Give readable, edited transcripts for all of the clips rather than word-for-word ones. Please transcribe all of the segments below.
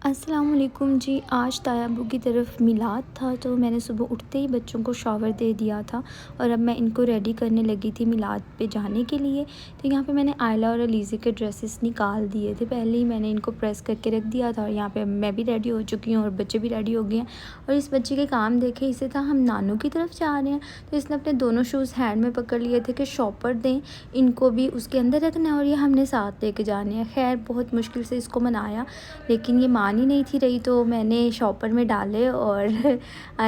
अस्सलाम वालेकुम जी। आज तायाबू की तरफ मिलाद था तो मैंने सुबह उठते ही बच्चों को शॉवर दे दिया था और अब मैं इनको रेडी करने लगी थी मिलाद पे जाने के लिए। तो यहाँ पे मैंने आयला और अलीज़े के ड्रेसेस निकाल दिए थे, पहले ही मैंने इनको प्रेस करके रख दिया था और यहाँ पे मैं भी रेडी हो चुकी हूँ और बच्चे भी रेडी हो गए हैं। और इस बच्चे के काम देखे, इसे था हम नानू की तरफ जा रहे हैं, तो इसने अपने दोनों शूज़ हैंड में पकड़ लिए थे कि शॉपर दें, इनको भी उसके अंदर रखना है और ये हमने साथ लेके जाने हैं। खैर बहुत मुश्किल से इसको मनाया, लेकिन ये मान ही नहीं थी रही, तो मैंने शॉपर में डाले और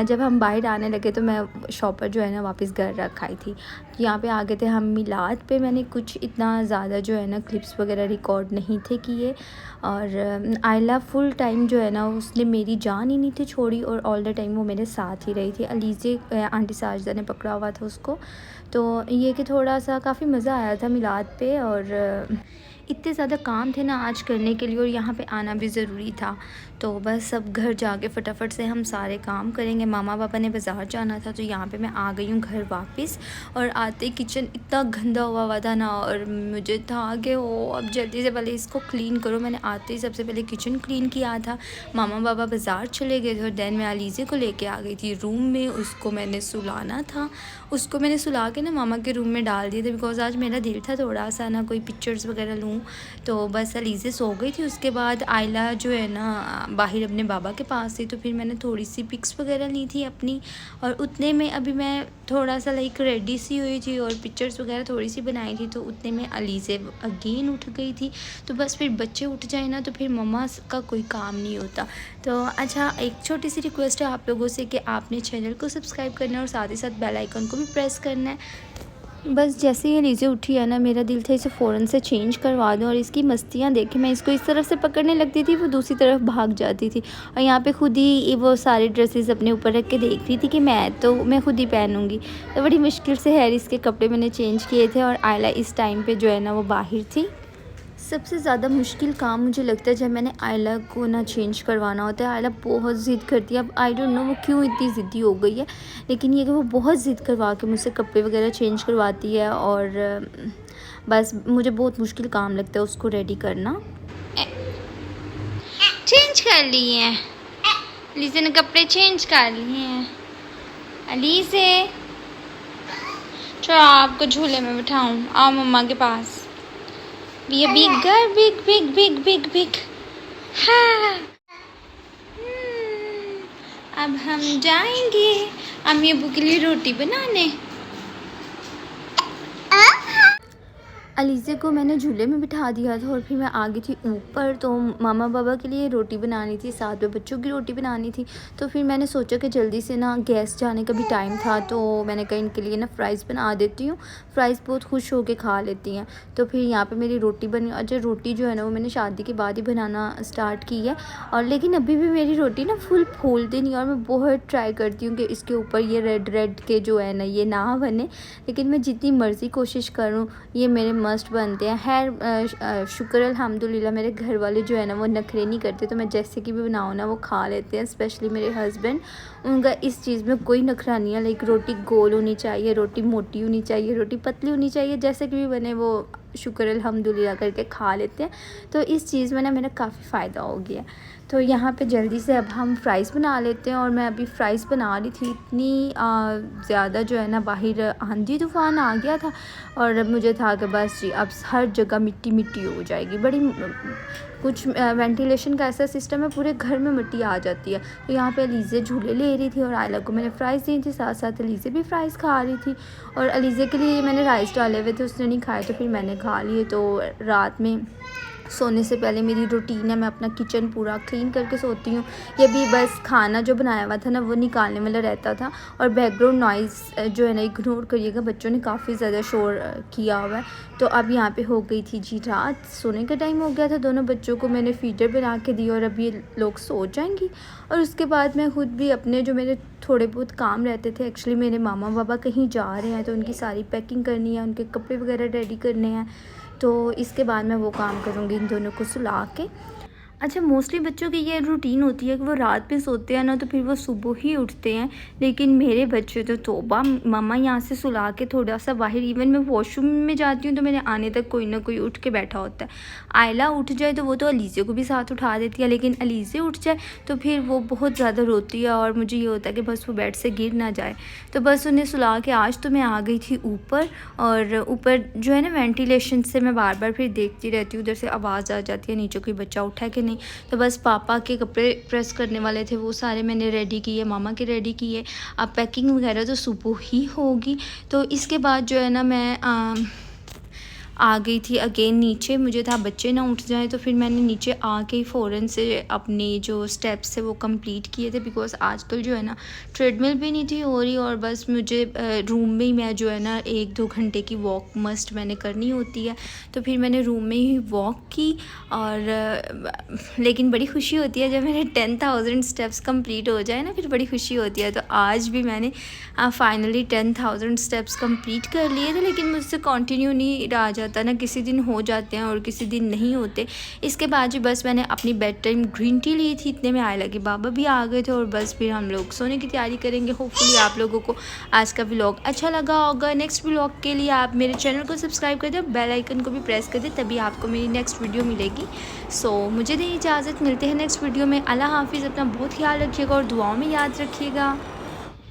जब हम बाहर आने लगे तो मैं शॉपर जो है ना वापस घर रख आई थी। यहाँ पे आ गए थे हम मिलाद पे। मैंने कुछ इतना ज़्यादा जो है ना क्लिप्स वगैरह रिकॉर्ड नहीं थे किए और आयला फुल टाइम जो है ना उसने मेरी जान ही नहीं थी छोड़ी और ऑल द टाइम वो मेरे साथ ही रही थी। अलीज़े आंटी साजिदा ने पकड़ा हुआ था उसको। तो ये कि थोड़ा सा काफ़ी मज़ा आया था मिलाद पे और इतने ज़्यादा काम थे ना आज करने के लिए और यहाँ पे आना भी ज़रूरी था। तो बस अब घर जाके फटाफट से हम सारे काम करेंगे। मामा पापा ने बाज़ार जाना था तो यहाँ पे मैं आ गई हूँ घर वापस। और आते किचन इतना गंदा हुआ था ना और मुझे था कि ओ अब जल्दी से पहले इसको क्लीन करो। मैंने आते ही सबसे पहले किचन क्लीन किया था। मामा पापा बाज़ार चले गए थे और दैन मैं अलीज़े को लेके आ गई थी रूम में। उसको मैंने सुलाना था, उसको मैंने सुला के ना मामा के रूम में डाल दिए थे, बिकॉज़ आज मेरा दिल था थोड़ा सा ना कोई पिक्चर्स वगैरह लूँ। तो बस अलीज़े सो गई थी। उसके बाद आयला जो है ना बाहर अपने बाबा के पास थी, तो फिर मैंने थोड़ी सी पिक्स वगैरह ली थी अपनी और उतने में अभी मैं थोड़ा सा लाइक रेडी सी हुई थी और पिक्चर्स वगैरह थोड़ी सी बनाई थी। तो उतने में अलीज़े अगेन उठ गई थी। तो बस फिर बच्चे उठ जाए ना तो फिर मम्मा का कोई काम नहीं होता। तो अच्छा, एक छोटी सी रिक्वेस्ट है आप लोगों से कि आपने चैनल को सब्सक्राइब करना है और साथ ही साथ बेल आइकन को भी प्रेस करना है। बस जैसे ही अलीज़े उठी है ना, मेरा दिल था इसे फ़ौरन से चेंज करवा दूँ और इसकी मस्तियाँ देखें। मैं इसको इस तरफ से पकड़ने लगती थी, वो दूसरी तरफ भाग जाती थी और यहाँ पे खुद ही वो सारे ड्रेसेस अपने ऊपर रख के देख रही थी कि मैं खुद ही पहनूँगी। तो बड़ी मुश्किल से हैरिस के कपड़े मैंने चेंज किए थे और आयला इस टाइम पे जो है ना वो बाहर थी। सबसे ज़्यादा मुश्किल काम मुझे लगता है जब मैंने आयला को ना चेंज करवाना होता है। आयला बहुत ज़िद करती है, अब आई डोंट नो वो क्यों इतनी ज़िद्दी हो गई है, लेकिन ये कि वो बहुत ज़िद करवा के मुझसे कपड़े वगैरह चेंज करवाती है और बस मुझे बहुत मुश्किल काम लगता है उसको रेडी करना। चेंज कर लिए हैं अलीज़े ने, कपड़े चेंज कर लिए हैं। अलीज़े चलो आपको झूले में बिठाऊं, आओ मम्मा के पास। Be a big girl, big, big, big, big, big. हाँ। अब हम जाएंगे अम्मी अब्बू के लिए रोटी बनाने। अलीज़े को मैंने झूले में बिठा दिया था और फिर मैं आ गई थी ऊपर। तो मामा बाबा के लिए रोटी बनानी थी, साथ में बच्चों की रोटी बनानी थी। तो फिर मैंने सोचा कि जल्दी से ना गैस जाने का भी टाइम था, तो मैंने कहा इनके लिए ना फ़्राइज़ बना देती हूँ, फ़्राइज़ बहुत खुश होके खा लेती हैं। तो फिर यहाँ पे मेरी रोटी बनी। अच्छा, रोटी जो है ना वो मैंने शादी के बाद ही बनाना स्टार्ट की है और लेकिन अभी भी मेरी रोटी ना फुल फूलती नहीं और मैं बहुत ट्राई करती हूँ कि इसके ऊपर ये रेड रेड के जो है ना ये ना बने, लेकिन मैं जितनी मर्ज़ी कोशिश करूँ ये मेरे मस्ट बनते हैं। खैर शुक्र अल्हम्दुलिल्लाह मेरे घर वाले जो है ना वो नखरे नहीं करते, तो मैं जैसे कि भी बनाऊँ ना वो खा लेते हैं। स्पेशली मेरे हस्बैंड, उनका इस चीज़ में कोई नखरा नहीं है। लाइक रोटी गोल होनी चाहिए, रोटी मोटी होनी चाहिए, रोटी पतली होनी चाहिए, जैसे कि भी बने वो शुक्र अल्हम्दुलिल्लाह करके खा लेते हैं। तो इस चीज़ में ना मेरा काफ़ी फ़ायदा हो गया। तो यहाँ पे जल्दी से अब हम फ़्राइज़ बना लेते हैं और मैं अभी फ़्राइज़ बना रही थी। इतनी ज़्यादा जो है ना बाहर आंधी तूफ़ान आ गया था और अब मुझे था कि बस जी अब हर जगह मिट्टी मिट्टी हो जाएगी। बड़ी कुछ वेंटिलेशन का ऐसा सिस्टम है, पूरे घर में मिट्टी आ जाती है। तो यहाँ पे अलीज़े झूले ले रही थी और आयला को मैंने फ़्राइज़ दी थी, साथ साथ अलीज़े भी फ़्राइज़ खा रही थी। और अलीज़े के लिए मैंने राइस डाले हुए थे, उसने नहीं खाए तो फिर मैंने खा लिए। तो रात में सोने से पहले मेरी रूटीन है, मैं अपना किचन पूरा क्लीन करके सोती हूँ। ये भी बस खाना जो बनाया हुआ था ना वो निकालने वाला रहता था। और बैकग्राउंड नॉइज़ जो है ना इग्नोर करिएगा, बच्चों ने काफ़ी ज़्यादा शोर किया हुआ है। तो अब यहाँ पे हो गई थी जी रात, सोने का टाइम हो गया था। दोनों बच्चों को मैंने फीडर बना के दी और अब ये लोग सो जाएंगी। और उसके बाद मैं खुद भी अपने जो मेरे थोड़े बहुत काम रहते थे, एक्चुअली मेरे मामा बाबा कहीं जा रहे हैं तो उनकी सारी पैकिंग करनी है, उनके कपड़े वगैरह रेडी करने हैं। तो इसके बाद मैं वो काम करूँगी इन दोनों को सुला के। अच्छा, मोस्टली बच्चों की ये रूटीन होती है कि वो रात में सोते हैं ना, तो फिर वो सुबह ही उठते हैं। लेकिन मेरे बच्चे तो तौबा, मम्मा यहाँ से सुला के थोड़ा-सा बाहर, इवन मैं वॉशरूम में जाती हूँ तो मेरे आने तक कोई ना कोई उठ के बैठा होता है। आयला उठ जाए तो वो तो अलीज़े को भी साथ उठा देती है, लेकिन अलीज़े उठ जाए तो फिर वो बहुत ज़्यादा रोती है और मुझे ये होता है कि बस वो बेड से गिर ना जाए। तो बस उन्हें सुला के आज तो मैं आ गई थी ऊपर, और ऊपर जो है ना वेंटिलेशन से मैं बार-बार फिर देखती रहती हूँ, उधर से आवाज़ आ जाती है नीचे कोई बच्चा उठा है कि नहीं। तो बस पापा के कपड़े प्रेस करने वाले थे, वो सारे मैंने रेडी किए, मामा के रेडी किए। अब पैकिंग वगैरह तो सुबह ही होगी। तो इसके बाद जो है ना मैं आ गई थी अगेन नीचे। मुझे था बच्चे ना उठ जाएँ, तो फिर मैंने नीचे आके ही फ़ौरन से अपने जो स्टेप्स थे वो कंप्लीट किए थे, बिकॉज़ आजकल जो है ना ट्रेडमिल भी नहीं थी हो रही, और बस मुझे रूम में ही मैं जो है ना 1-2 घंटे की वॉक मस्ट मैंने करनी होती है। तो फिर मैंने रूम में ही वॉक की, और लेकिन बड़ी खुशी होती है जब मेरे 10,000 स्टेप्स कंप्लीट हो जाए ना, फिर बड़ी खुशी होती है। तो आज भी मैंने फाइनली 10,000 स्टेप्स कंप्लीट कर लिए थे, लेकिन मुझसे कंटिन्यू नहीं रहा जाता ना, किसी दिन हो जाते हैं और किसी दिन नहीं होते। इसके बाद जी बस मैंने अपनी बेड टाइम ग्रीन टी ली थी, इतने में आयला के बाबा भी आ गए थे, और बस फिर हम लोग सोने की तैयारी करेंगे। होपफुली आप लोगों को आज का व्लॉग अच्छा लगा होगा। नेक्स्ट व्लॉग के लिए आप मेरे चैनल को सब्सक्राइब कर दें, बेल आइकन को भी प्रेस कर दें, तभी आपको मेरी नेक्स्ट वीडियो मिलेगी। सो मुझे दें इजाज़त, मिलते हैं नेक्स्ट वीडियो में। अल्लाह हाफिज़, अपना बहुत ख्याल रखिएगा और दुआओं में याद रखिएगा।